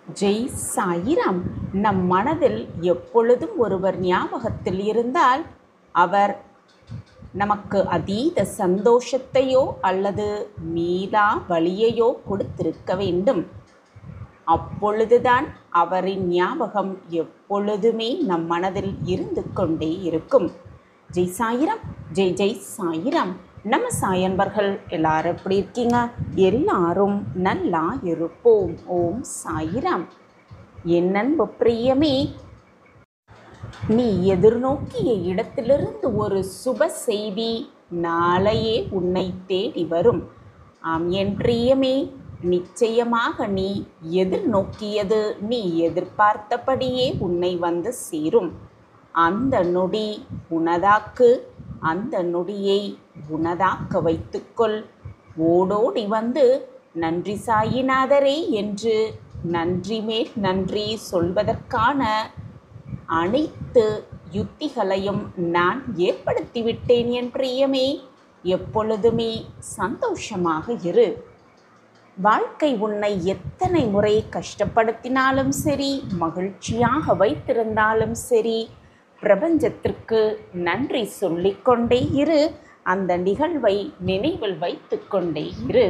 ஜெய் சாயிராம். நம் மனதில் எப்பொழுதும் ஒருவர் ஞாபகத்தில் இருந்தால் அவர் நமக்கு அதீத சந்தோஷத்தையோ அல்லது மீளா வலியையோ கொடுத்திருக்க வேண்டும். அப்பொழுதுதான் அவரின் ஞாபகம் எப்பொழுதுமே நம் மனதில் இருந்து கொண்டே இருக்கும். ஜெய் சாயிராம். ஜெய் ஜெய் சாயிராம். நம்ம சாயன்பர்கள் எல்லாரும் எப்படி இருக்கீங்க? எல்லாரும் நல்லா இருப்போம். ஓம் சாயிராம். என் அன்பு பிரியமே, நீ எதிர்நோக்கிய இடத்திலிருந்து ஒரு சுப செய்தி நாளையே உன்னை தேடி வரும். ஆம் என் பிரியமே, நிச்சயமாக நீ எதிர்நோக்கியது நீ எதிர்பார்த்தபடியே உன்னை வந்து சேரும். அந்த நொடி உனதாக்கு. அந்த நொடியை உனதாக்க வைத்துக்கொள். ஓடோடி வந்து நன்றி சாயிநாதரே என்று நன்றி மேல் நன்றி சொல்வதற்கான அனைத்து யுத்திகளையும் நான் ஏற்படுத்திவிட்டேன் என் பிரியமே. எப்பொழுதுமே சந்தோஷமாக இரு. வாழ்க்கை உன்னை எத்தனை முறை கஷ்டப்படுத்தினாலும் சரி, மகிழ்ச்சியாக வைத்திருந்தாலும் சரி, பிரபஞ்சத்திற்கு நன்றி சொல்லிக்கொண்டே இரு. அந்த நிகழ்வை நினைவில் வைத்து கொண்டே இரு.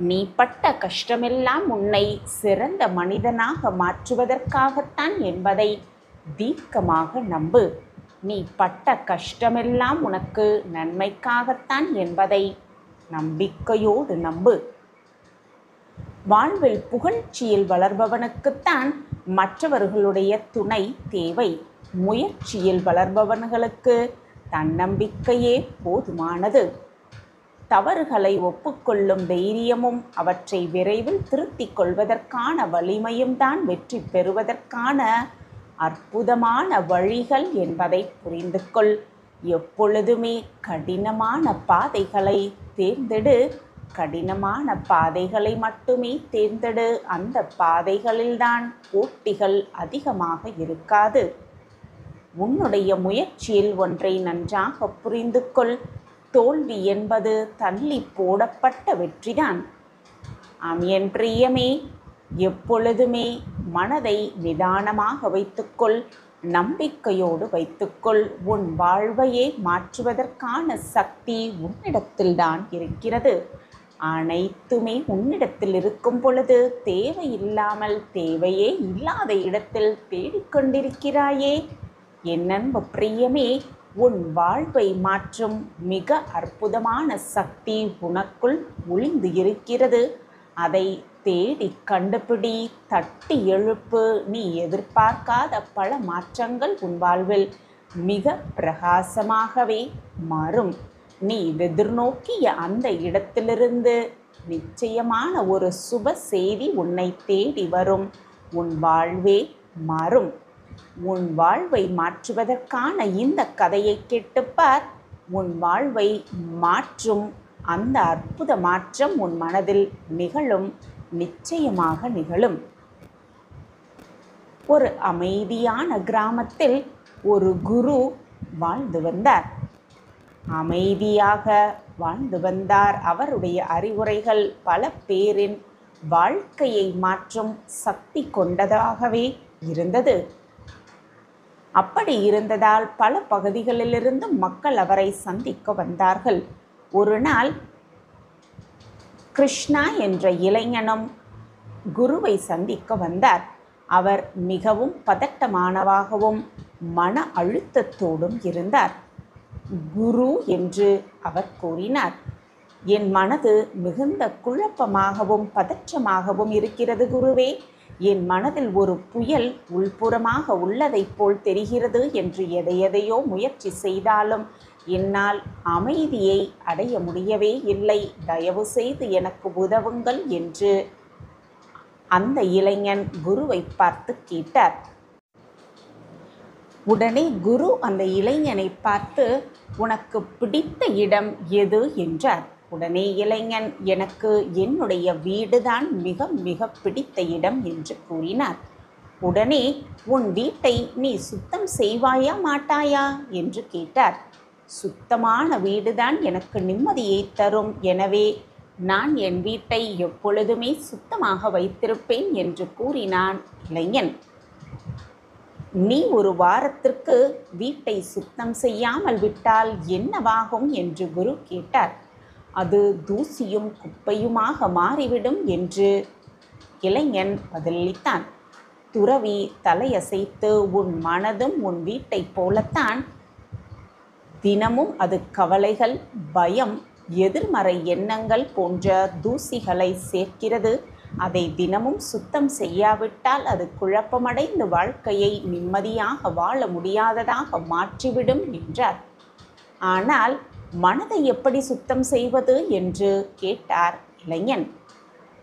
நீ பட்ட கஷ்டமெல்லாம் உன்னை சிறந்த மனிதனாக மாற்றுவதற்காகத்தான் என்பதை தீர்க்கமாக நம்பு. நீ பட்ட கஷ்டமெல்லாம் உனக்கு நன்மைக்காகத்தான் என்பதை நம்பிக்கையோடு நம்பு. வாழ்வில் புகழ்ச்சியில் வளர்பவனுக்குத்தான் மற்றவர்களுடைய துணை தேவை. முயற்சியில் வளர்பவன்களுக்கு தன்னம்பிக்கையே போதுமானது. தவறுகளை ஒப்புக்கொள்ளும் தைரியமும் அவற்றை விரைவில் திருத்திக் கொள்வதற்கான வலிமையும் தான் வெற்றி பெறுவதற்கான அற்புதமான வழிகள் என்பதை புரிந்து கொள். எப்பொழுதுமே கடினமான பாதைகளை தேர்ந்தெடு. கடினமான பாதைகளை மட்டுமே தேர்ந்தெடு. அந்த பாதைகளில்தான் போட்டிகள் அதிகமாக இருக்காது. உன்னுடைய முயற்சியில் ஒன்றை நன்றாக புரிந்து கொள். தோல்வி என்பது தள்ளி போடப்பட்ட வெற்றிதான். ஆம் என் பிரியமே, எப்பொழுதுமே மனதை நிதானமாக வைத்துக்கொள். நம்பிக்கையோடு வைத்துக்கொள். உன் வாழ்வையே மாற்றுவதற்கான சக்தி உன்னிடத்தில்தான் இருக்கிறது. அனைத்துமே உன்னிடத்தில் இருக்கும் பொழுது தேவையில்லாமல் தேவையே இல்லாத இடத்தில் தேடிக்கொண்டிருக்கிறாயே. என் அன்பு பிரியமே, உன் வாழ்வை மாற்றும் மிக அற்புதமான சக்தி உனக்குள் ஒளிந்து இருக்கிறது. அதை தேடி கண்டுபிடி. தட்டி எழுப்பு. நீ எதிர்பார்க்காத பல மாற்றங்கள் உன் வாழ்வில் மிக பிரகாசமாகவே மாறும். நீ எதிர்நோக்கிய அந்த இடத்திலிருந்து நிச்சயமான ஒரு சுப செய்தி உன்னை தேடி வரும். உன் வாழ்வே மாறும். உன் வாழ்வை மாற்றுவதற்கான இந்த கதையை கேட்டுப்பார். உன் வாழ்வை மாற்றும் அந்த அற்புத மாற்றம் உன் மனதில் நிகழும். நிச்சயமாக நிகழும். ஒரு அமைதியான கிராமத்தில் ஒரு குரு வாழ்ந்து வந்தார். அமைதியாக வாழ்ந்து வந்தார். அவருடைய அறிவுரைகள் பல பேரின் வாழ்க்கையை மாற்றும் சக்தி கொண்டதாகவே இருந்தது. அப்படி இருந்ததால் பல பகுதிகளிலிருந்து மக்கள் அவரை சந்திக்க வந்தார்கள். ஒரு நாள் கிருஷ்ணா என்ற இளைஞனும் குருவை சந்திக்க வந்தார். அவர் மிகவும் பதட்டமானவாகவும் மன அழுத்தத்தோடும் இருந்தார். குரு என்று அவர் கூறினார், என் மனது மிகுந்த குழப்பமாகவும் பதற்றமாகவும் இருக்கிறது குருவே. என் மனதில் ஒரு புயல் உள்புறமாக உள்ளதைப் போல் தெரிகிறது என்று எதையோ முயற்சி செய்தாலும் என்னால் அமைதியை அடைய முடியவே இல்லை. தயவு செய்து எனக்கு உதவுங்கள் என்று அந்த இளைஞன் குருவை பார்த்து கேட்டார். உடனே குரு அந்த இளைஞனை பார்த்து, உனக்கு பிடித்த இடம் எது என்றார். உடனே இளைஞன், எனக்கு என்னுடைய வீடுதான் மிக மிக பிடித்த இடம் என்று கூறினார். உடனே, உன் வீட்டை நீ சுத்தம் செய்வாயா மாட்டாயா என்று கேட்டார். சுத்தமான வீடுதான் எனக்கு நிம்மதியை தரும். எனவே நான் என் வீட்டை எப்பொழுதுமே சுத்தமாக வைத்திருப்பேன் என்று கூறினான் இளைஞன். நீ ஒரு வாரத்திற்கு வீட்டை சுத்தம் செய்யாமல் விட்டால் என்னவாகும் என்று குரு கேட்டார். அது தூசியும் குப்பையுமாக மாறிவிடும் என்று இளைஞன் பதிலளித்தான். துறவி தலையசைத்து, உன் மனதும் உன் வீட்டைப் போலத்தான். தினமும் அது கவலைகள், பயம், எதிர்மறை எண்ணங்கள் போன்ற தூசிகளை சேர்க்கிறது. அதை தினமும் சுத்தம் செய்யாவிட்டால் அது குழப்பமடைந்து வாழ்க்கையை நிம்மதியாக வாழ முடியாததாக மாற்றிவிடும் என்றார். ஆனால் மனதை எப்படி சுத்தம் செய்வது என்று கேட்டார் இளைஞன்.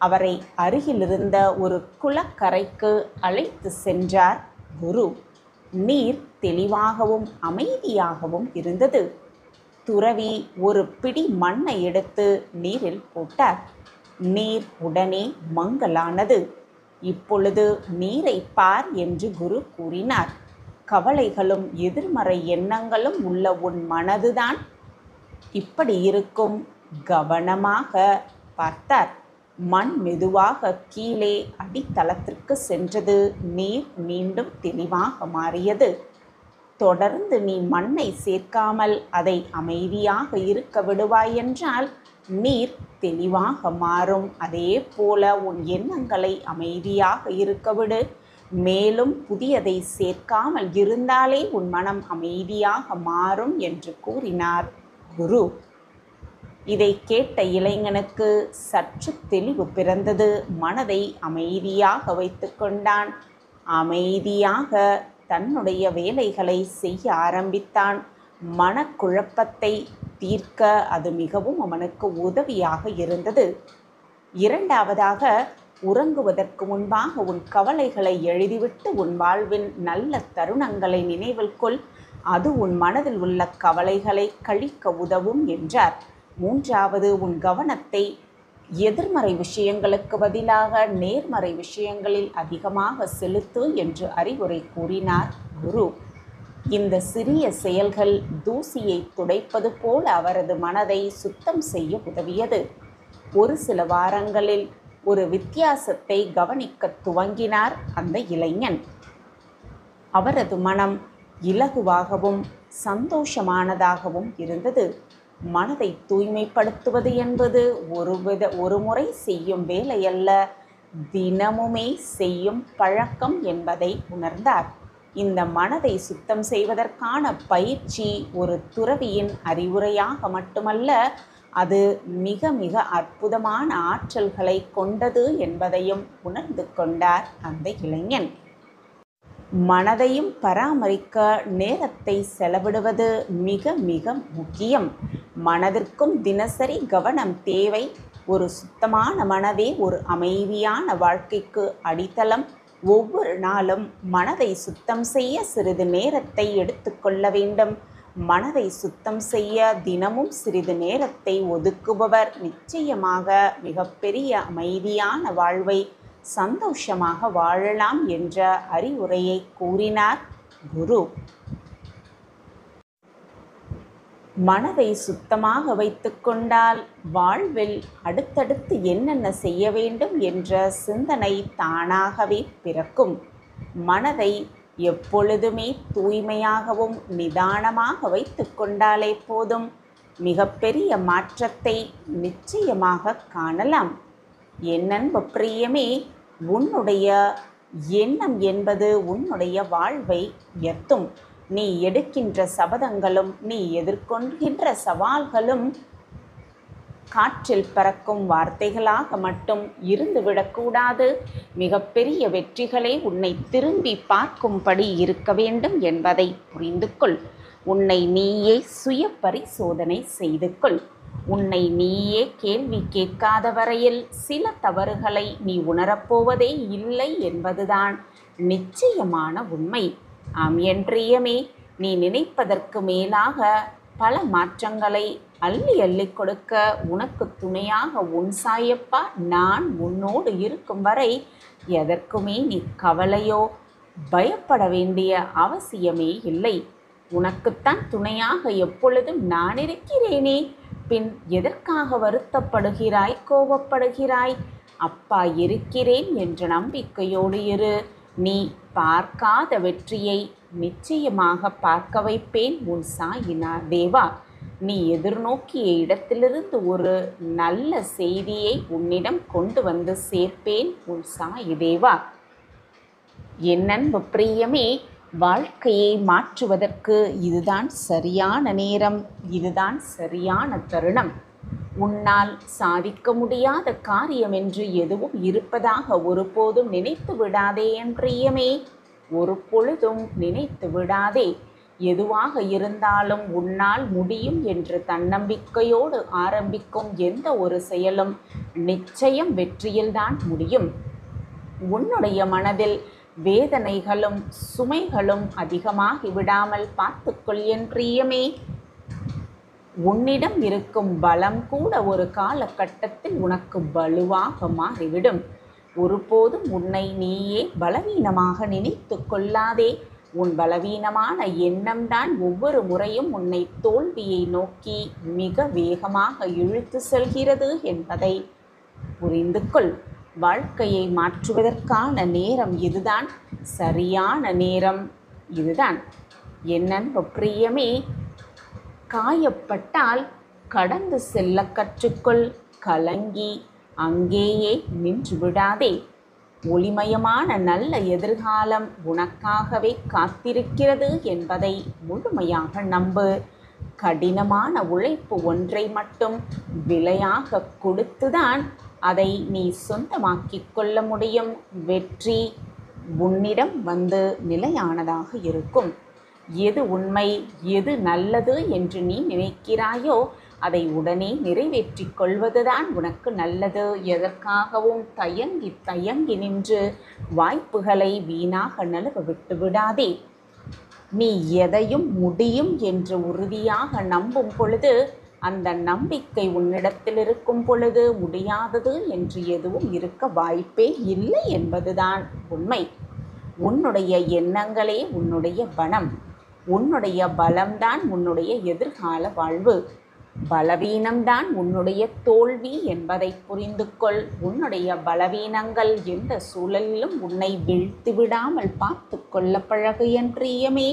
அவரை அருகிலிருந்த ஒரு குளக்கரைக்கு அழைத்து சென்றார் குரு. நீர் தெளிவாகவும் அமைதியாகவும் இருந்தது. துறவி ஒரு பிடி மண்ணை எடுத்து நீரில் போட்டார். நீர் உடனே மங்கலானது. இப்பொழுது நீரை பார் என்று குரு கூறினார். கவலைகளும் எதிர்மறை எண்ணங்களும் உள்ள உன் மனதுதான் இப்படி இருக்கும். கவனமாக பார்த்தார். மண் மெதுவாக கீழே அடித்தளத்திற்கு சென்றது. நீர் மீண்டும் தெளிவாக மாறியது. தொடர்ந்து நீ மண்ணை சேர்க்காமல் அதை அமைதியாக இருக்க விடுவாய் என்றால் நீர் தெளிவாக மாறும். அதே போல உன் எண்ணங்களை அமைதியாக இருக்க விடு. மேலும் புதியதை சேர்க்காமல் இருந்தாலே உன் மனம் அமைதியாக மாறும் என்று கூறினார் குரு. இதை கேட்ட இளைஞனுக்கு சற்று தெளிவு பிறந்தது. மனதை அமைதியாக வைத்து கொண்டான். அமைதியாக தன்னுடைய வேலைகளை செய்ய ஆரம்பித்தான். மனக்குழப்பத்தை தீர்க்க அது மிகவும் அவனுக்கு உதவியாக இருந்தது. இரண்டாவதாக, உறங்குவதற்கு முன்பாக உன் கவலைகளை எழுதிவிட்டு உன் வாழ்வின் நல்ல தருணங்களை நினைவில் கொள். அது உன் மனதில் உள்ள கவலைகளை கழிக்க உதவும் என்றார். மூன்றாவது, உன் கவனத்தை எதிர்மறை விஷயங்களுக்கு பதிலாக நேர்மறை விஷயங்களில் அதிகமாக செலுத்து என்று அறிவுரை கூறினார் குரு. இந்த சிறிய செயல்கள் தூசியை துடைப்பது போல அவரது மனதை சுத்தம் செய்ய உதவியது. ஒரு சில வாரங்களில் ஒரு வித்தியாசத்தை கவனிக்க துவங்கினார் அந்த இளைஞன். அவரது மனம் இலகுவாகவும் சந்தோஷமானதாகவும் இருந்தது. மனதை தூய்மைப்படுத்துவது என்பது ஒரு முறை செய்யும் வேலையல்ல, தினமுமே செய்யும் பழக்கம் என்பதை உணர்ந்தார். இந்த மனதை சுத்தம் செய்வதற்கான பயிற்சி ஒரு துறவியின் அறிவுரையாக மட்டுமல்ல, அது மிக மிக அற்புதமான ஆற்றல்களை கொண்டது என்பதையும் உணர்ந்து கொண்டார் அந்த இளைஞன். மனதையும் பராமரிக்க நேரத்தை செலவிடுவது மிக மிக முக்கியம். மனதிற்கும் தினசரி கவனம் தேவை. ஒரு சுத்தமான மனதே ஒரு அமைதியான வாழ்க்கைக்கு அடித்தளம். ஒவ்வொரு நாளும் மனதை சுத்தம் செய்ய சிறிது நேரத்தை எடுத்துக்கொள்ள வேண்டும். மனதை சுத்தம் செய்ய தினமும் சிறிது நேரத்தை ஒதுக்குபவர் நிச்சயமாக மிகப்பெரிய அமைதியான வாழ்வை சந்தோஷமாக வாழலாம் என்ற அறிவுரையை கூறினார் குரு. மனதை சுத்தமாக வைத்து கொண்டால் வாழ்வில் அடுத்தடுத்து என்னென்ன செய்ய வேண்டும் என்ற சிந்தனை தானாகவே பிறக்கும். மனதை எப்பொழுதுமே தூய்மையாகவும் நிதானமாக வைத்து கொண்டாலே போதும், மிகப்பெரிய மாற்றத்தை நிச்சயமாக காணலாம். என் அன்பு பிரியமே, உன்னுடைய எண்ணம் என்பது உன்னுடைய வாழ்வை உயர்த்தும். நீ எடுக்கின்ற சபதங்களும் நீ எதிர்கொள்கின்ற சவால்களும் காற்றில் பறக்கும் வார்த்தைகளாக மட்டும் இருந்துவிடக்கூடாது. மிகப்பெரிய வெற்றிகளே உன்னை திரும்பி பார்க்கும்படி இருக்க வேண்டும் என்பதை புரிந்து கொள். உன்னை நீயே சுய பரிசோதனை செய்து கொள். உன்னை நீயே கேள்வி கேட்காத வரையில் சில தவறுகளை நீ உணரப்போவதே இல்லை என்பதுதான் நிச்சயமான உண்மை. ஆம் என் பிரியமே, நீ நினைப்பதற்கு மேலாக பல மாற்றங்களை அள்ளி அள்ளி கொடுக்க உனக்கு துணையாக உன் சாயப்பா நான் உன்னோடு இருக்கும் வரை எதற்குமே நீ கவலையோ பயப்பட வேண்டிய அவசியமே இல்லை. உனக்குத்தான் துணையாக எப்பொழுதும் நான் இருக்கிறேனே. பின் எதற்காக வருத்தப்படுகிறாய், கோபப்படுகிறாய்? அப்பா இருக்கிறேன் என்ற நம்பிக்கையோடு இரு. நீ பார்க்காத வெற்றியை நிச்சயமாக பார்க்க வைப்பேன் உன் சாயினார் தேவா. நீ எதிர்நோக்கிய இடத்திலிருந்து ஒரு நல்ல செய்தியை உன்னிடம் கொண்டு வந்து சேர்ப்பேன் உன் சாயி தேவா. என் அன்பு பிரியமே, வாழ்க்கையை மாற்றுவதற்கு இதுதான் சரியான நேரம், இதுதான் சரியான தருணம். உன்னால் சாதிக்க முடியாத காரியம் என்று எதுவும் இருப்பதாக ஒருபோதும் நினைத்து விடாதே என் பிரியமே. ஒரு பொழுதும் நினைத்து விடாதே. எதுவாக இருந்தாலும் உன்னால் முடியும் என்று தன்னம்பிக்கையோடு ஆரம்பிக்கும் எந்த ஒரு செயலும் நிச்சயம் வெற்றியில்தான் முடியும். உன்னுடைய மனதில் வேதனைகளும் சுமைகளும் அதிகமாகி விடாமல் பார்த்துக்கொள் என் பிரியமே. உன்னிடம் இருக்கும் பலம் கூட ஒரு காலகட்டத்தில் உனக்கு வலுவாக மாறிவிடும். ஒருபோதும் உன்னை நீயே பலவீனமாக நினைத்து கொள்ளாதே. உன் பலவீனமான எண்ணம்தான் ஒவ்வொரு முறையும் உன்னை தோல்வியை நோக்கி மிக வேகமாக இழுத்து செல்கிறது என்பதை புரிந்து கொள். வாழ்க்கையை மாற்றுவதற்கான நேரம் இதுதான், சரியான நேரம் இதுதான். என் அன்பு பிரியமே, காயப்பட்டால் கடந்து செல்ல கற்றுக்கொள். கலங்கி அங்கேயே நின்று விடாதே. ஒளிமயமான நல்ல எதிர்காலம் உனக்காகவே காத்திருக்கிறது என்பதை முழுமையாக நம்பு. கடினமான உழைப்பு ஒன்றை மட்டும் விலையாக கொடுத்துதான் அதை நீ சொந்தமாக்கிக் கொள்ள முடியும். வெற்றி உன்னிடம் வந்து நிலையானதாக இருக்கும். எது உண்மை, எது நல்லது என்று நீ நினைக்கிறாயோ அதை உடனே நிறைவேற்றிக் கொள்வதுதான் உனக்கு நல்லது. எதற்காகவும் தயங்கி தயங்கி நின்று வாய்ப்புகளை வீணாக நழுவ விட்டு விடாதே. நீ எதையும் முடியும் என்று உறுதியாக நம்பும் பொழுது, அந்த நம்பிக்கை உன்னிடத்தில் இருக்கும் பொழுது முடியாதது என்று எதுவும் இருக்க வாய்ப்பே இல்லை என்பதுதான் உண்மை. உன்னுடைய எண்ணங்களே உன்னுடைய பலம். உன்னுடைய பலம்தான் உன்னுடைய எதிர்கால வாழ்வு. பலவீனம்தான் உன்னுடைய தோல்வி என்பதை புரிந்து கொள். உன்னுடைய பலவீனங்கள் எந்த சூழலிலும் உன்னை வீழ்த்தி விடாமல் பார்த்து கொள்ள பழகு என் பிரியமே.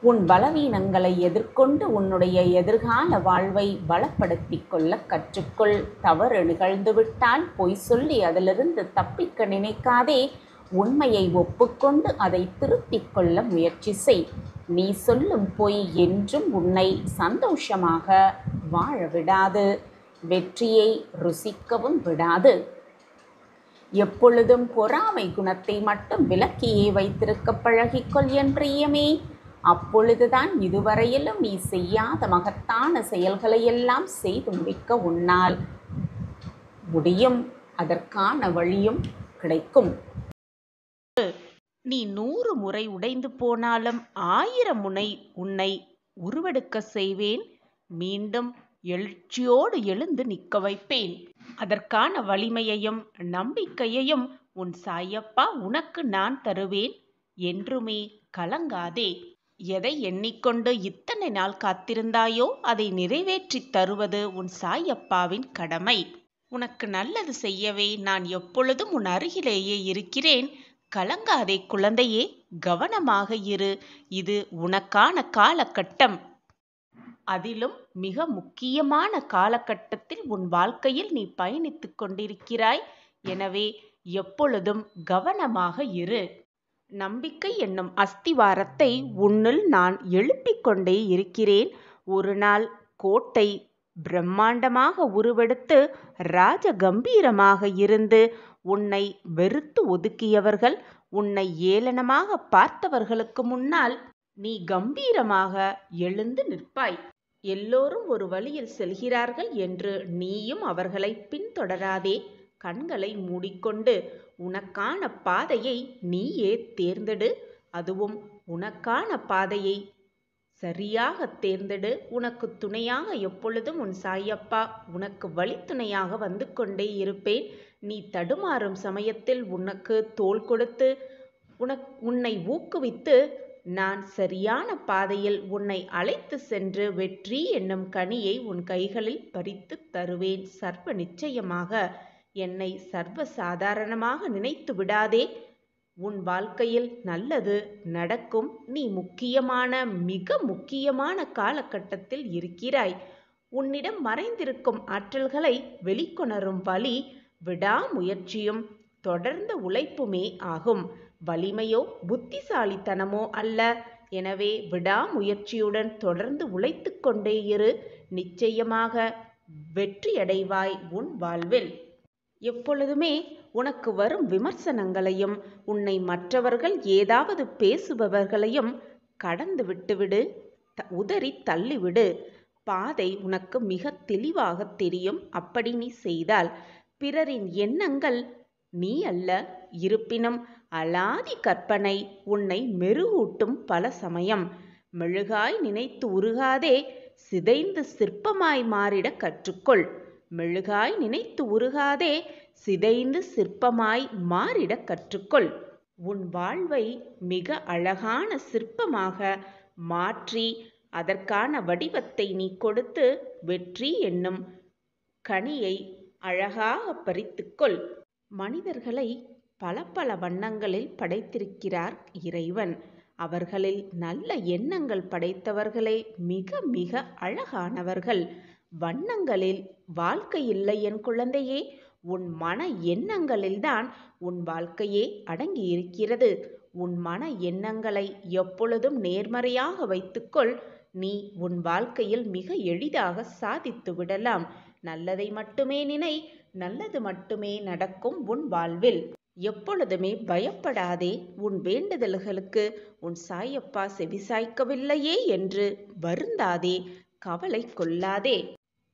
உன் பலவீனங்களை எதிர்கொண்டு உன்னுடைய எதிர்கால வாழ்வை பலப்படுத்தி கொள்ள கற்றுக்கொள். தவறு நிகழ்ந்துவிட்டால் பொய் சொல்லி அதிலிருந்து தப்பிக்க நினைக்காதே. உண்மையை ஒப்புக்கொண்டு அதை திருத்திக் கொள்ள முயற்சி செய். நீ சொல்லும் பொய் என்றும் உன்னை சந்தோஷமாக வாழ விடாது, வெற்றியை ருசிக்கவும் விடாது. எப்பொழுதும் பொறாமை குணத்தை மட்டும் விலக்கியே வைத்திருக்க பழகிக்கொள் என் பிரியமே. அப்பொழுதுதான் இதுவரையிலும் நீ செய்யாத மகத்தான செயல்களையெல்லாம் செய்து முடிக்க உன்னால் முடியும். அதற்கான வழியும் கிடைக்கும். நீ 100 முறை உடைந்து போனாலும் 1000 முறை உன்னை உருவெடுக்க செய்வேன். மீண்டும் எழுச்சியோடு எழுந்து நிற்க வைப்பேன். அதற்கான வலிமையையும் நம்பிக்கையையும் உன் சாயப்பா உனக்கு நான் தருவேன். என்றுமே கலங்காதே. எதை எண்ணிக்கொண்டு இத்தனை நாள் காத்திருந்தாயோ அதை நிறைவேற்றி தருவது உன் சாயப்பாவின் கடமை. உனக்கு நல்லது செய்யவே நான் எப்பொழுதும் உன் அருகிலேயே இருக்கிறேன். கலங்காதே குழந்தையே, கவனமாக இரு. இது உனக்கான காலகட்டம். அதிலும் மிக முக்கியமான காலகட்டத்தில் உன் வாழ்க்கையில் நீ பயணித்துக் கொண்டிருக்கிறாய். எனவே எப்பொழுதும் கவனமாக இரு. நம்பிக்கை என்னும் அஸ்திவாரத்தை உன்னுள் நான் எழுப்பிக் கொண்டே இருக்கிறேன். ஒரு நாள் கோட்டை பிரம்மாண்டமாக உருவெடுத்து ராஜ கம்பீரமாக இருந்து உன்னை வெறுத்து ஒதுக்கியவர்கள், உன்னை ஏளனமாக பார்த்தவர்களுக்கு முன்னால் நீ கம்பீரமாக எழுந்து நிற்பாய். எல்லோரும் ஒரு வழியில் செல்கிறார்கள் என்று நீயும் அவர்களை பின்தொடராதே. கண்களை மூடிக்கொண்டு உனக்கான பாதையை நீயே தேர்ந்தெடு. அதுவும் உனக்கான பாதையை சரியாக தேர்ந்தெடு. உனக்கு துணையாக எப்பொழுதும் உன் சாயப்பா உனக்கு வழித்துணையாக வந்து கொண்டே இருப்பேன். நீ தடுமாறும் சமயத்தில் உனக்கு தோள் கொடுத்து உன்னை ஊக்குவித்து நான் சரியான பாதையில் உன்னை அழைத்து சென்று வெற்றி என்னும் கனியை உன் கைகளில் பறித்து தருவேன். சர்வ நிச்சயமாக. என்னை சர்வ சாதாரணமாக நினைத்து விடாதே. உன் வாழ்க்கையில் நல்லது நடக்கும். நீ மிக முக்கியமான காலகட்டத்தில் இருக்கிறாய். உன்னிடம் மறைந்திருக்கும் ஆற்றல்களை வெளிக்கொணரும் வழி விடாமுயற்சியும் தொடர்ந்த உழைப்புமே ஆகும். வலிமையோ புத்திசாலித்தனமோ அல்ல. எனவே விடாமுயற்சியுடன் தொடர்ந்து உழைத்து கொண்டே இரு. நிச்சயமாக வெற்றியடைவாய் உன் வாழ்வில். எப்பொழுதுமே உனக்கு வரும் விமர்சனங்களையும் உன்னை மற்றவர்கள் ஏதாவது பேசுபவர்களையும் கடந்து விட்டுவிடு, உதறி தள்ளிவிடு. பாதை உனக்கு மிக தெளிவாக தெரியும். அப்படி நீ செய்தால் பிறரின் எண்ணங்கள் நீ அல்ல. இருப்பினும் அலாதி கற்பனை உன்னை மெருகூட்டும். பல சமயம் மெழுகாய் நினைத்து உருகாதே, சிதைந்து சிற்பமாய் மாறிட கற்றுக்கொள். மெழுகாய் நினைத்து உருகாதே, சிதைந்து சிற்பமாய் மாறிட கற்றுக்கொள். உன் வாழ்வை மிக அழகான சிற்பமாக மாற்றி அதற்கான வடிவத்தை நீ கொடுத்து வெற்றி என்னும் கனியை அழகாக பறித்துக்கொள். மனிதர்களை பல பல வண்ணங்களில் படைத்திருக்கிறார் இறைவன். அவர்களில் நல்ல எண்ணங்கள் படைத்தவர்களே மிக மிக அழகானவர்கள். வண்ணங்களில் வாழ்க்கை இல்லை என் குழந்தையே. உன் மன எண்ணங்களில்தான் உன் வாழ்க்கையே அடங்கியிருக்கிறது. உன் மன எண்ணங்களை எப்பொழுதும் நேர்மறையாக வைத்துக்கொள். நீ உன் வாழ்க்கையில் மிக எளிதாக சாதித்து விடலாம். நல்லதை மட்டுமே நினை, நல்லது மட்டுமே நடக்கும் உன் வாழ்வில். எப்பொழுதுமே பயப்படாதே. உன் வேண்டுதல்களுக்கு உன் சாயப்பா செவிசாய்க்கவில்லையே என்று வருந்தாதே, கவலை கொள்ளாதே.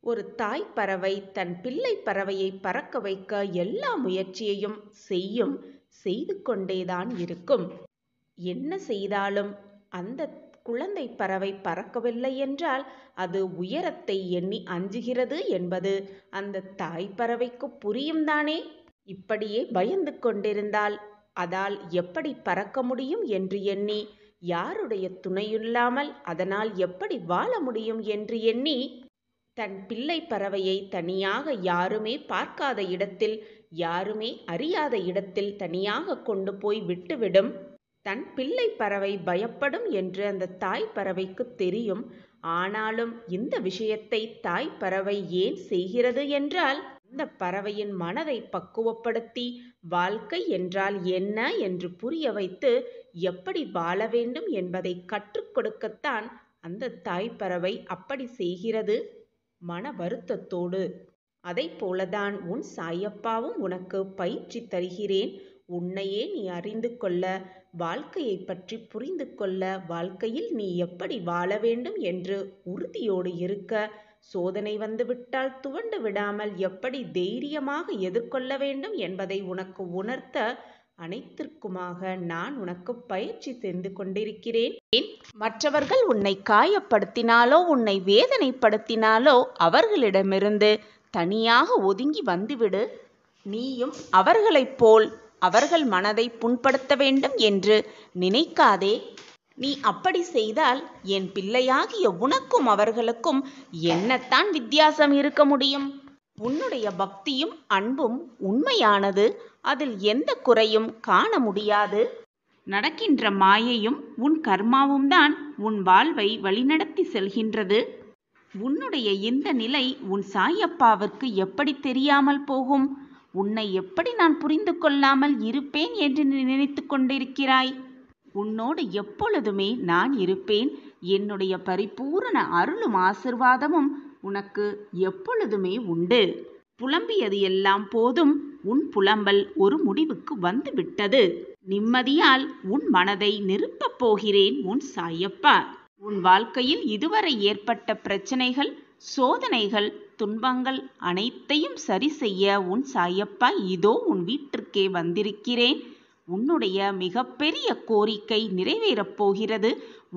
ஒரு தாய் பறவை தன் பிள்ளை பறவையை பறக்க வைக்க எல்லா முயற்சியையும் செய்து கொண்டேதான் இருக்கும். என்ன செய்தாலும் அந்த குழந்தை பறவை பறக்கவில்லை என்றால் அது உயரத்தை எண்ணி அஞ்சுகிறது என்பது அந்த தாய் பறவைக்கு புரியும் தானே. இப்படியே பயந்து கொண்டிருந்தால் அதால் எப்படி பறக்க முடியும் என்று எண்ணி, யாருடைய துணையில்லாமல் அதனால் எப்படி வாழ முடியும் என்று எண்ணி, தன் பிள்ளை பறவையை தனியாக யாருமே பார்க்காத இடத்தில், யாருமே அறியாத இடத்தில் தனியாக கொண்டு போய் விட்டுவிடும். தன் பிள்ளை பறவை பயப்படும் என்று அந்த தாய் பறவைக்கு தெரியும். ஆனாலும் இந்த விஷயத்தை தாய் பறவை ஏன் செய்கிறது என்றால், அந்த பறவையின் மனதை பக்குவப்படுத்தி வாழ்க்கை என்றால் என்ன என்று புரிய வைத்து எப்படி வாழ வேண்டும் என்பதை கற்றுக் கொடுக்கத்தான் அந்த தாய் பறவை அப்படி செய்கிறது, மன வருத்தத்தோடு. அதை போலதான் உன் சாயப்பாவும் உனக்கு பயிற்சி தருகிறேன். உன்னையே நீ அறிந்து கொள்ள, வாழ்க்கையை பற்றி புரிந்து கொள்ள, வாழ்க்கையில் நீ எப்படி வாழ வேண்டும் என்று உறுதியோடு இருக்க, சோதனை வந்துவிட்டால் துவண்டு விடாமல் எப்படி தைரியமாக எதிர்கொள்ள வேண்டும் என்பதை உனக்கு உணர்த்த அனைத்திற்குமாக நான் உனக்கு பயிற்சி தந்து கொண்டிருக்கிறேன். மற்றவர்கள் உன்னை காயப்படுத்தினாலோ உன்னை வேதனைப்படுத்தினாலோ அவர்களிடமிருந்து தனியாக ஒதுங்கி வந்துவிடு. நீயும் அவர்களைப் போல் அவர்கள் மனதை புண்படுத்த வேண்டும் என்று நினைக்காதே. நீ அப்படி செய்தால் என் பிள்ளையாகிய உனக்கும் அவர்களுக்கும் என்னத்தான் வித்தியாசம் இருக்க முடியும்? உன்னுடைய பக்தியும் அன்பும் உண்மையானது. அதில் எந்த குறையும் காண முடியாது. நடக்கின்ற மாயையும் உன் கர்மாவும் தான் உன் வாழ்வை வழிநடத்தி செல்கின்றது. உன்னுடைய இந்த நிலை உன் சாயப்பாவிற்கு எப்படி தெரியாமல் போகும்? உன்னை எப்படி நான் புரிந்து கொள்ளாமல் இருப்பேன் என்று நினைத்து கொண்டிருக்கிறாய்? உன்னோடு எப்பொழுதுமே நான் இருப்பேன். என்னுடைய பரிபூரண அருளும் ஆசிர்வாதமும் உனக்கு எப்பொழுதுமே உண்டு. புலம்பியது எல்லாம் போதும். உன் புலம்பல் ஒரு முடிவுக்கு வந்து விட்டது. நிம்மதியால் உன் மனதை நிரப்பப் போகிறேன் உன் சாயப்பா. உன் வாழ்க்கையில் இதுவரை ஏற்பட்ட பிரச்சனைகள், சோதனைகள், துன்பங்கள் அனைத்தையும் சரி செய்ய உன் சாயப்பா இதோ உன் வீட்டிற்கே வந்திருக்கிறேன். உன்னுடைய மிகப்பெரிய கோரிக்கை நிறைவேறப் போகிறது.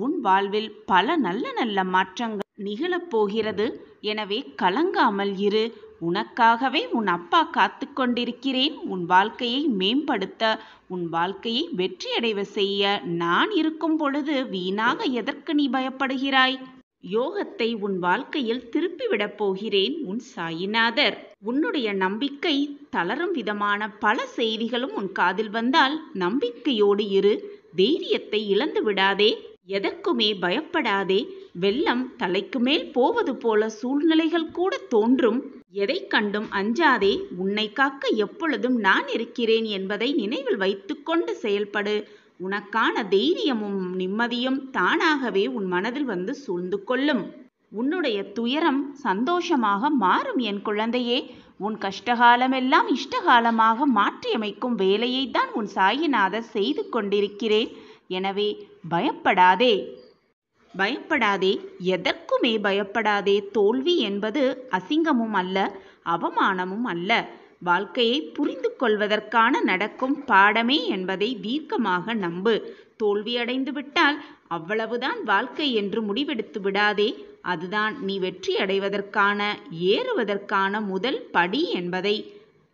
உன் வாழ்வில் பல நல்ல நல்ல மாற்றங்கள் நிகழப்போகிறது. எனவே கலங்காமல் இரு. உனக்காகவே உன் அப்பா காத்து கொண்டிருக்கிறேன். உன் வாழ்க்கையை மேம்படுத்த, உன் வாழ்க்கையை வெற்றியடைவ செய்ய நான் இருக்கும் பொழுது வீணாக எதற்கு நீ பயப்படுகிறாய்? யோகத்தை உன் வாழ்க்கையில் திருப்பிவிடப் போகிறேன் உன் சாயிநாதர். உன்னுடைய நம்பிக்கை தளரும் விதமான பல செய்திகளும் உன் காதில் வந்தால் நம்பிக்கையோடு இரு. தைரியத்தை இழந்து விடாதே. எதற்குமே பயப்படாதே. வெள்ளம் தலைக்கு மேல் போவது போல சூழ்நிலைகள் கூட தோன்றும். எதை கண்டும் அஞ்சாதே. உன்னை காக்க எப்பொழுதும் நான் இருக்கிறேன் என்பதை நினைவில் வைத்துக்கொண்டு செயல்படு. உனக்கான தைரியமும் நிம்மதியும் தானாகவே உன் மனதில் வந்து சூழ்ந்து கொள்ளும். உன்னுடைய துயரம் சந்தோஷமாக மாறும் என் குழந்தையே. உன் கஷ்டகாலமெல்லாம் இஷ்டகாலமாக மாற்றியமைக்கும் வேலையை தான் உன் சாயிநாதர் செய்து கொண்டிருக்கிறேன். எனவே பயப்படாதே. பயப்படாதே. எதற்குமே பயப்படாதே. தோல்வி என்பது அசிங்கமும் அல்ல, அவமானமும் அல்ல. வாழ்க்கையை புரிந்து கொள்வதற்கான நடக்கும் பாடமே என்பதை தீர்க்கமாக நம்பு. தோல்வியடைந்து விட்டால் அவ்வளவுதான் வாழ்க்கை என்று முடிவெடுத்து விடாதே. அதுதான் நீ வெற்றி அடைவதற்கான, ஏறுவதற்கான முதல் படி என்பதை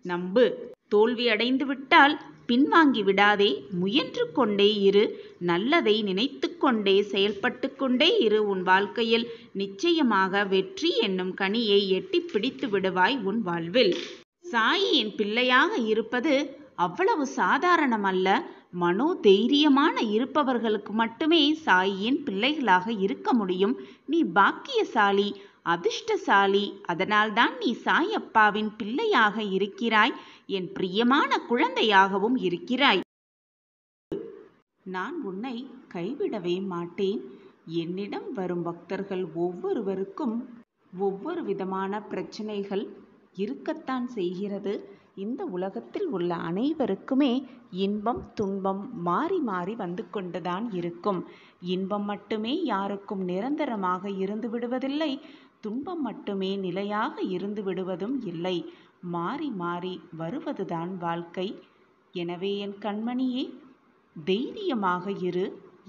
நம்பு. தோல்வியடைந்து விட்டால் பின்வாங்கி விடாதே. முயன்று கொண்டே இரு. நல்லதை நினைத்து கொண்டே செயல்பட்டு கொண்டே இரு. உன் வாழ்க்கையில் நிச்சயமாக வெற்றி என்னும் கனியை எட்டி பிடித்து விடுவாய் உன் வாழ்வில். சாயியின் பிள்ளையாக இருப்பது அவ்வளவு சாதாரணமல்ல. மனோ தைரியமான இருப்பவர்களுக்கு மட்டுமே சாயியின் பிள்ளைகளாக இருக்க முடியும். நீ பாக்கியசாலி, அதிர்ஷ்டசாலி. அதனால்தான் நீ சாய் அப்பாவின் பிள்ளையாக இருக்கிறாய். என் பிரியமான குழந்தையாகவும் இருக்கிறாய். நான் உன்னை கைவிடவே மாட்டேன். என்னிடம் வரும் பக்தர்கள் ஒவ்வொருவருக்கும் ஒவ்வொரு விதமான பிரச்சனைகள் இருக்கத்தான் செய்கிறது. இந்த உலகத்தில் உள்ள அனைவருக்குமே இன்பம் துன்பம் மாறி மாறி வந்து கொண்டுதான் இருக்கும். இன்பம் மட்டுமே யாருக்கும் நிரந்தரமாக இருந்து விடுவதில்லை. துன்பம் மட்டுமே நிலையாக இருந்து விடுவதும் இல்லை. மாறி மாறி வருவதுதான் வாழ்க்கை. எனவே என் கண்மணியே, தைரியமாக இரு.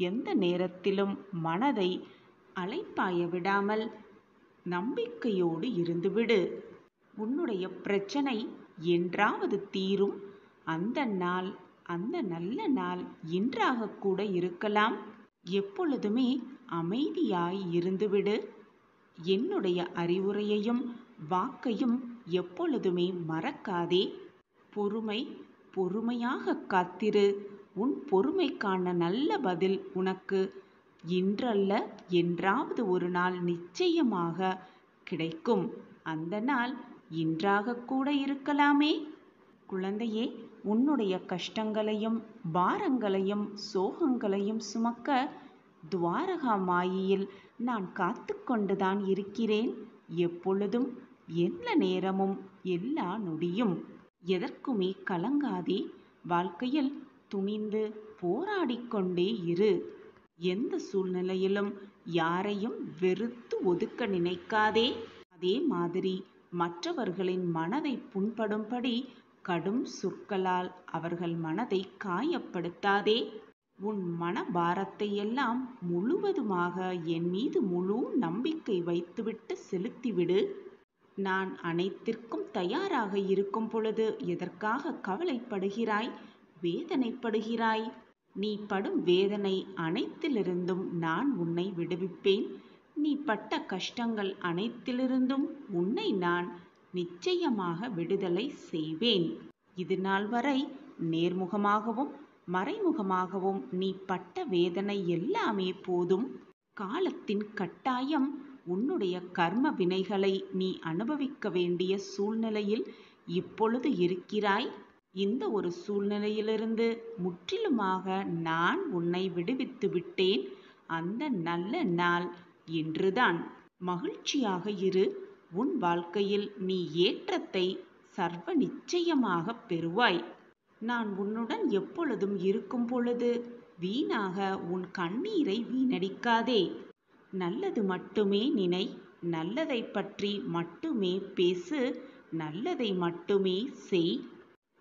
எந்த நேரத்திலும் மனதை அலைப்பாய விடாமல் நம்பிக்கையோடு இருந்துவிடு. உன்னுடைய பிரச்சனை என்றாவது தீரும். அந்த நாள், அந்த நல்ல நாள் இன்றாக கூட இருக்கலாம். எப்பொழுதுமே அமைதியாய் இருந்துவிடு. என்னுடைய அறிவுரையையும் வாக்கையும் எப்பொழுதுமே மறக்காதே. பொறுமை, பொறுமையாக காத்திரு. உன் பொறுமைக்கான நல்ல பதில் உனக்கு இன்றல்ல என்றாவது ஒரு நாள் நிச்சயமாக கிடைக்கும். அந்த நாள் இன்றாக கூட இருக்கலாமே. குழந்தையே, உன்னுடைய கஷ்டங்களையும் பாரங்களையும் சோகங்களையும் சுமக்க துவாரகா மாயியில் நான் காத்து கொண்டுதான் இருக்கிறேன். எப்பொழுதும், எல்லா நேரமும், எல்லா நொடியும். எதற்குமே கலங்காதே. வாழ்க்கையில் துணிந்து போராடிக்கொண்டே இரு. எந்த சூழ்நிலையிலும் யாரையும் வெறுத்து ஒதுக்க நினைக்காதே. அதே மாதிரி மற்றவர்களின் மனதை புண்படும்படி கடும் சொற்களால் அவர்கள் மனதை காயப்படுத்தாதே. உன் மன பாரத்தை எல்லாம் முழுவதுமாக என் மீது முழு நம்பிக்கை வைத்துவிட்டு செலுத்திவிடு. நான் அனைத்திற்கும் தயாராக இருக்கும் பொழுது எதற்காக கவலைப்படுகிறாய், வேதனைப்படுகிறாய்? நீ படும் வேதனை அனைத்திலிருந்தும் நான் உன்னை விடுவிப்பேன். நீ பட்ட கஷ்டங்கள் அனைத்திலிருந்தும் உன்னை நான் நிச்சயமாக விடுதலை செய்வேன். இது நாள் வரை நேர்முகமாகவும் மறைமுகமாகவும் நீ பட்ட வேதனை எல்லாமே போதும். காலத்தின் கட்டாயம் உன்னுடைய கர்ம வினைகளை நீ அனுபவிக்க வேண்டிய சூழ்நிலையில் இப்பொழுது இருக்கிறாய். இந்த ஒரு சூழ்நிலையிலிருந்து முற்றிலுமாக நான் உன்னை விடுவித்து விட்டேன். அந்த நல்ல நாள் இன்றுதான். மகிழ்ச்சியாக இரு. உன் வாழ்க்கையில் நீ ஏற்றத்தை சர்வ நிச்சயமாக பெறுவாய். நான் உன்னுடன் எப்பொழுதும் இருக்கும் பொழுது வீணாக உன் கண்ணீரை வீணடிக்காதே. நல்லது மட்டுமே நினை. நல்லதை பற்றி மட்டுமே பேசு. நல்லதை மட்டுமே செய்.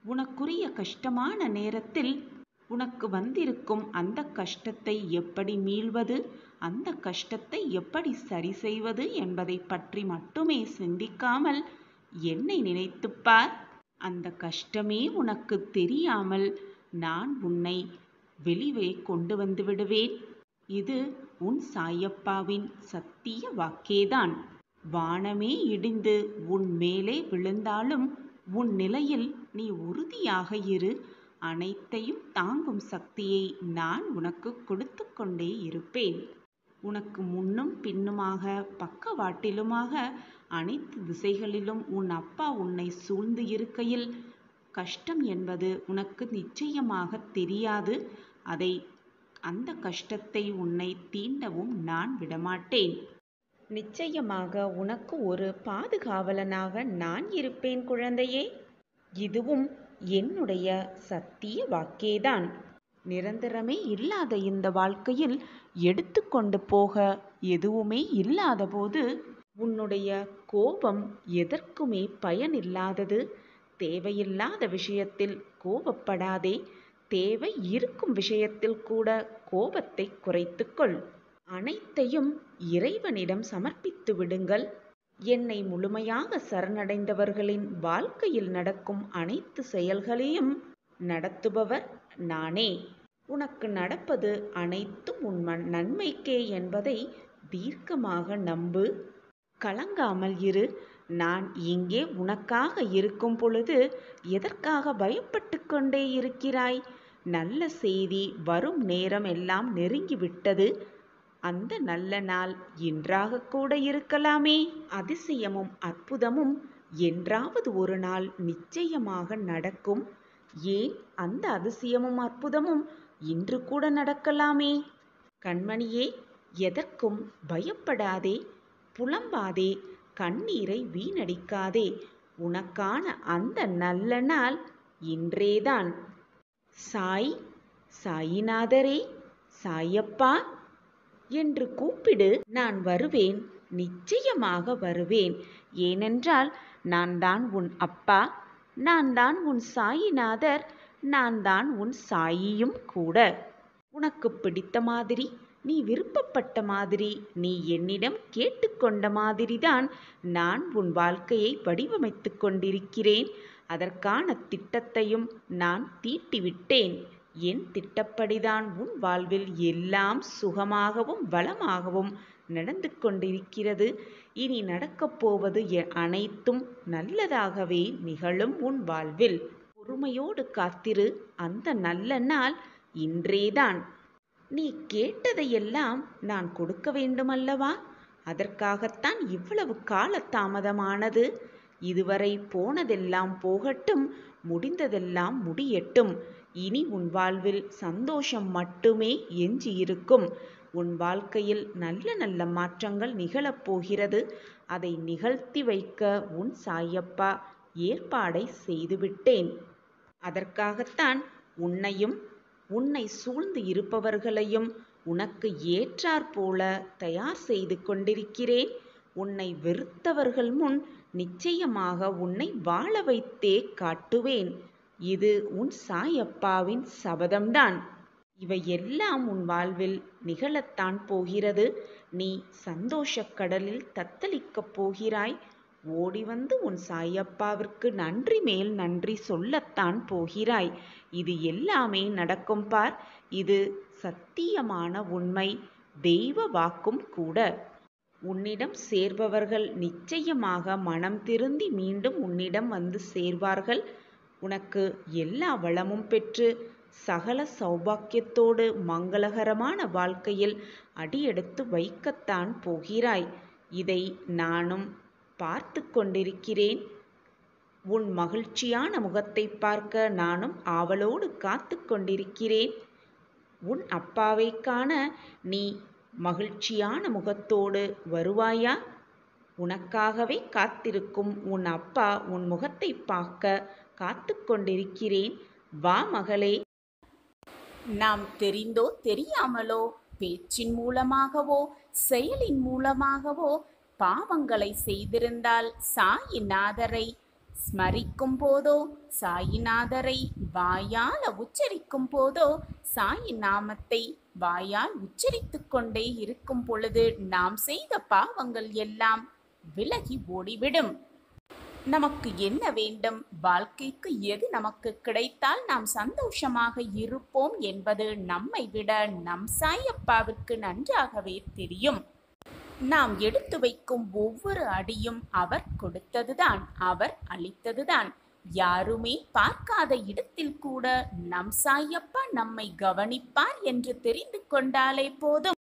உனக்குரிய கஷ்டமான நேரத்தில் உனக்கு வந்திருக்கும் அந்த கஷ்டத்தை எப்படி மீள்வது, அந்த கஷ்டத்தை எப்படி சரி செய்வது என்பதை பற்றி மட்டுமே சிந்திக்காமல் என்னை நினைத்துப்பார். அந்த கஷ்டமே உனக்கு தெரியாமல் நான் உன்னை வெளியே கொண்டு வந்து விடுவேன். இது உன் சாயப்பாவின் சத்திய வாக்கேதான். வானமே இடிந்து உன் மேலே விழுந்தாலும் உன் நிலையில் நீ உறுதியாக இரு. அனைத்தையும் தாங்கும் சக்தியை நான் உனக்கு கொடுத்து கொண்டே இருப்பேன். உனக்கு முன்னும் பின்னுமாக பக்கவாட்டிலுமாக அனைத்து திசைகளிலும் உன் அப்பா உன்னை சூழ்ந்து இருக்கையில் கஷ்டம் என்பது உனக்கு நிச்சயமாக தெரியாது. அந்த கஷ்டத்தை உன்னை தீண்டவும் நான் விடமாட்டேன். நிச்சயமாக உனக்கு ஒரு பாதுகாவலனாக நான் இருப்பேன் குழந்தையே. இதுவும் என்னுடைய சத்திய வாக்கேதான். நிரந்தரமே இல்லாத இந்த வாழ்க்கையில் எடுத்துக்கொண்டு போக எதுவுமே இல்லாத போது உன்னுடைய கோபம் எதற்குமே பயனில்லாதது. தேவையில்லாத விஷயத்தில் கோபப்படாதே. தேவை இருக்கும் விஷயத்தில் கூட கோபத்தை குறைத்துக்கொள். அனைத்தையும் இறைவனிடம் சமர்ப்பித்து விடுங்கள். என்னை முழுமையாக சரணடைந்தவர்களின் வாழ்க்கையில் நடக்கும் அனைத்து செயல்களையும் நடத்துபவர் நானே. உனக்கு நடப்பது அனைத்தும் உன் நன்மைக்கே என்பதை தீர்க்கமாக நம்பு. கலங்காமல் இரு. நான் இங்கே உனக்காக இருக்கும் பொழுது எதற்காக பயப்பட்டு கொண்டே இருக்கிறாய்? நல்ல செய்தி வரும் நேரம் எல்லாம் நெருங்கிவிட்டது. அந்த நல்ல நாள் இன்றாக கூட இருக்கலாமே. அதிசயமும் அற்புதமும் என்றாவது ஒரு நாள் நிச்சயமாக நடக்கும். ஏன் அந்த அதிசயமும் அற்புதமும் இன்று கூட நடக்கலாமே. கண்மணியே, எதற்கும் பயப்படாதே, புலம்பாதே, கண்ணீரை வீணடிக்காதே. உனக்கான அந்த நல்ல நாள் இன்றேதான். சாய், சாயிநாதரே, சாயப்பா என்று கூப்பிடு. நான் வருவேன், நிச்சயமாக வருவேன். ஏனென்றால் நான் தான் உன் அப்பா, நான் தான் உன் சாயிநாதர், நான் தான் உன் சாயியும் கூட. உனக்கு பிடித்த மாதிரி, நீ விருப்பப்பட்ட மாதிரி, நீ என்னிடம் கேட்டுக்கொண்ட மாதிரிதான் நான் உன் வாழ்க்கையை வடிவமைத்து கொண்டிருக்கிறேன். அதற்கான திட்டத்தையும் நான் தீட்டிவிட்டேன். என் திட்டப்படிதான் உன் வாழ்வில் எல்லாம் சுகமாகவும் வளமாகவும் நடந்து கொண்டிருக்கிறது. இனி நடக்கப் போவது அனைத்தும் நல்லதாகவே நிகழும் உன் வாழ்வில். பொறுமையோடு காத்திரு. அந்த நல்ல நாள் இன்றேதான். நீ கேட்டதையெல்லாம் நான் கொடுக்க வேண்டுமல்லவா? அதற்காகத்தான் இவ்வளவு கால தாமதமானது. இதுவரை போனதெல்லாம் போகட்டும், முடிந்ததெல்லாம் முடியட்டும். இனி உன் வாழ்வில் சந்தோஷம் மட்டுமே எஞ்சியிருக்கும். உன் வாழ்க்கையில் நல்ல நல்ல மாற்றங்கள் நிகழப்போகிறது. அதை நிகழ்த்தி வைக்க உன் சாயப்பா ஏற்பாடை செய்துவிட்டேன். அதற்காகத்தான் உன்னையும் உன்னை சூழ்ந்து இருப்பவர்களையும் உனக்கு ஏற்றாற்போல தயார் செய்து கொண்டிருக்கிறேன். உன்னை வெறுத்தவர்கள் முன் நிச்சயமாக உன்னை வாழ வைத்தே காட்டுவேன். இது உன் சாயப்பாவின் சபதம்தான். இவையெல்லாம் உன் வாழ்வில் நிகழத்தான் போகிறது. நீ சந்தோஷக் கடலில் தத்தளிக்கப் போகிறாய். ஓடி வந்து உன் சாயப்பாவிற்கு நன்றி மேல் நன்றி சொல்லத்தான் போகிறாய். இது எல்லாமே நடக்கும் பார். இது சத்தியமான உண்மை, தெய்வ வாக்கும் கூட. உன்னிடம் சேர்பவர்கள் நிச்சயமாக மனம் திருந்தி மீண்டும் உன்னிடம் வந்து சேர்வார்கள். உனக்கு எல்லா வளமும் பெற்று சகல சௌபாக்கியத்தோடு மங்களகரமான வாழ்க்கையில் அடியெடுத்து வைக்கத்தான் போகிறாய். இதை நானும் பார்த்து கொண்டிருக்கிறேன். உன் மகிழ்ச்சியான முகத்தை பார்க்க நானும் ஆவலோடு காத்து கொண்டிருக்கிறேன். உன் அப்பாவை காண நீ மகிழ்ச்சியான முகத்தோடு வருவாயா? உனக்காகவே காத்திருக்கும் உன் அப்பா உன் முகத்தை பார்க்க காத்து கொண்டிருக்கிறேன். வா மகளே. நாம் தெரிந்தோ தெரியாமலோ, பேச்சின் மூலமாகவோ செயலின் மூலமாகவோ பாவங்களை செய்திருந்தால் சாயிநாதரை ஸ்மரிக்கும் போதோ சாயிநாதரை வாயால் உச்சரிக்கும் போதோ சாயி நாமத்தை வாயால் உச்சரித்துக் கொண்டே இருக்கும் பொழுது நாம் செய்த பாவங்கள் எல்லாம் விலகி ஓடிவிடும். நமக்கு என்ன வேண்டும், வாழ்க்கைக்கு எது நமக்கு கிடைத்தால் நாம் சந்தோஷமாக இருப்போம் என்பது நம்மை விட நம் சாயப்பாவிற்கு நன்றாகவே தெரியும். நாம் எடுத்து வைக்கும் ஒவ்வொரு அடியும் அவர் கொடுத்ததுதான், அவர் அளித்ததுதான். யாருமே பார்க்காத இடத்தில் கூட நம் சாயப்பா நம்மை கவனிப்பார் என்று தெரிந்து கொண்டாலே போதும்.